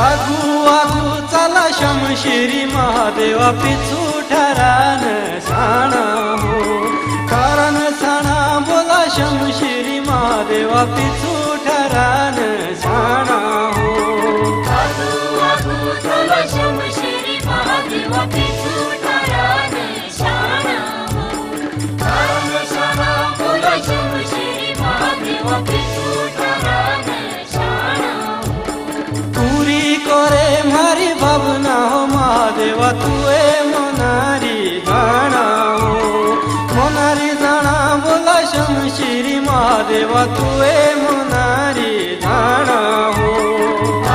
आगू आगू चला शमशिरी महादेवा पिछू ठरान साणा हो कारण साणा बोला शमशिरी महादेवा पिछू ठरान साणा हो आगू आगू चला शमशिरी महादेवा पिछू ठरान साणा हो कारण साणा बोला शमशिरी महादेवा पिछू ठरान साणा हो पूरी करे मारी भावना हो महादेवा तुए मोनारी जाना हो मोनारी जाना बोला शमशिरी महादेवा तुए मोनारी जाना हो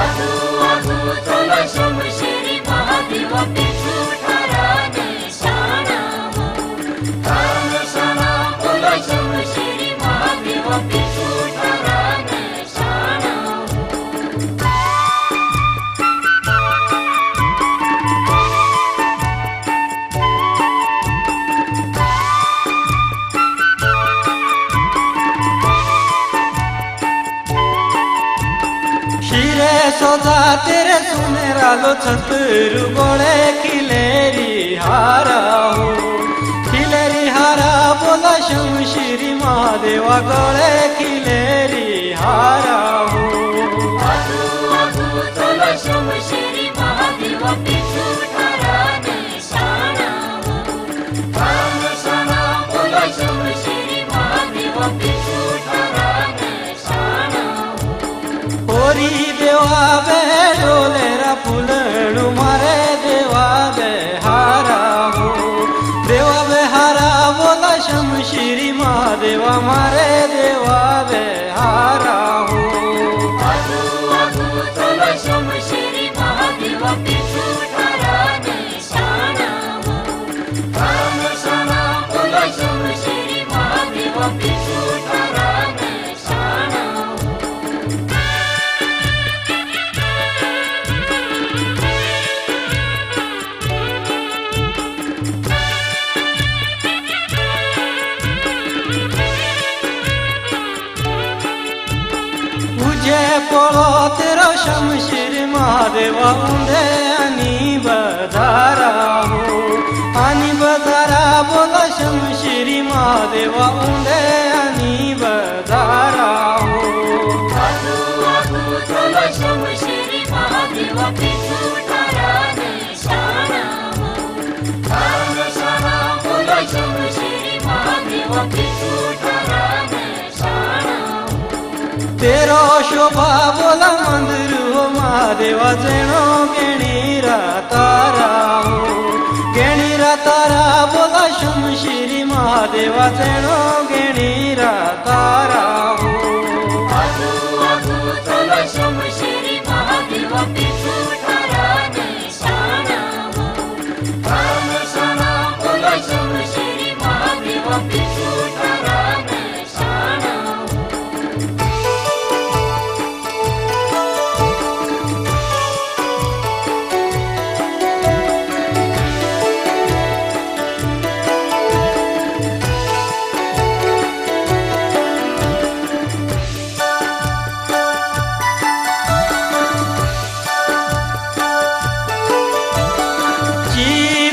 आगू आगू चला शमशिरी महादेवा पिछू ठरान साणा हो कारण साणा बोला शमशिरी महादेवा पिछू ठरान साणा हो शिरे सोजा तेरे सुनेरा लो छतरु गोड़े खिलेरी हारा हो खिलेरी हारा बोला शमशिरी महादेवा गोड़े खिलेरी हारा हो आगू आगू चला शमशिरी महादेवा पिछू ठरान साणा हो कारण साणा बोला शमशिरी महादेवा पिछू ठरान साणा हो ओरी देवा बे डोलेरा फुलणु मारे देवा बे हारा हो देवा बे हारा बोला शमशिरी महादेवा मारे देवा बे हारा हो आगू आगू चला शमशिरी महादेवा पिछू ठरान साणा हो कारण साणा बोला शमशिरी महादेवा पिछू ठरान साणा हो तुझे पळो तेरा शमशिरी महादेवा उंदे आणि बधारा हो आणि बधारा बोला शमशिरी महादेवा उंदे आणि बधारा हो आगू आगू चला शमशिरी महादेवा पिछू ठरान साणा हो कारण साणा बोला शमशिरी महादेवा पिछू ठरान साणा हो तेरो शोभा बोला मंदिर हो महादेवा जेणो गेणीरा तारा हो गेणीरा तारा बोला शमशिरी महादेवा जेणो गेणीरा तारा हो आगू आगू चला शमशिरी महादेवा पिछू ठरान साणा हो कारण साणा बोला शमशिरी महादेवा पिछू ठरान साणा हो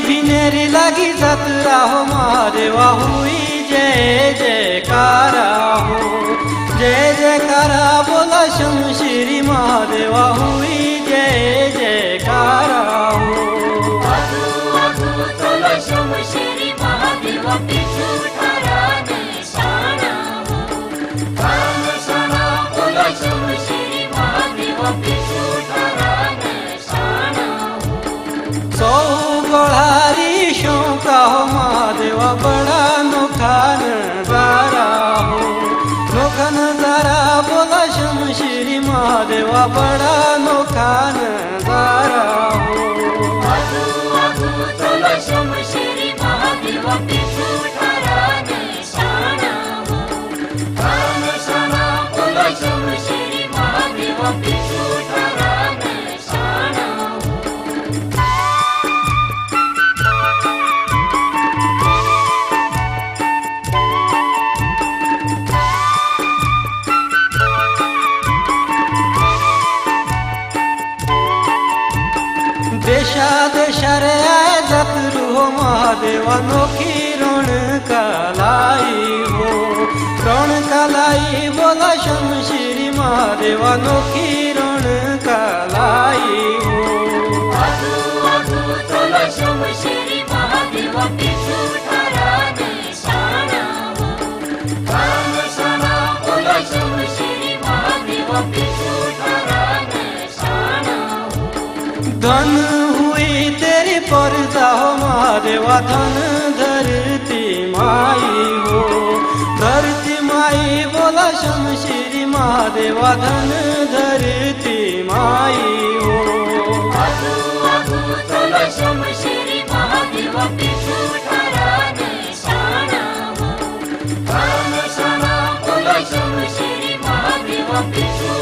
भिनेरी लागी जत्रा हो महादेवा हुई जय जयकारा हो जय जयकारा बोला शमशिरी महादेवा हुई जय जयकारा हो आगू आगू चला शमशिरी महादेवा पिछू ठरान साणा हो कारण साणा बोला शमशिरी महादेवा पिछू ठरान साणा हो सौ गोळारी शोका हो महादेवा बड़ा नोखा नजारा हो नोखा नजारा बोला शमशिरी महादेवा बड़ा नोखा नजारा हो आगू आगू चला शमशिरी महादेवा पिछू ठरान शाणा हो. देशा देशा रे आए जतरू हो महादेवा नोखी रण कलाई हो. रण कलाई बोला शमशिरी महादेवा नोखी रण कलाई हो. आधू आधू तोला शमशिरी महादेवा पिछू ठरान शाणा हो. कान शाणा बोला शमशिरी महादेवा पिछू ठरान शाणा हो. धन हुई तेरी परजा हो महादेवा धन धरती माई हो. धरती माई बोला शमशिरी महादेवा धन धरती माई हो. आधू आधू तोला शमशिरी महादेवा पिछू ठरान शाणा हो. कान शाणा बोला शमशिरी महादेवा पिछू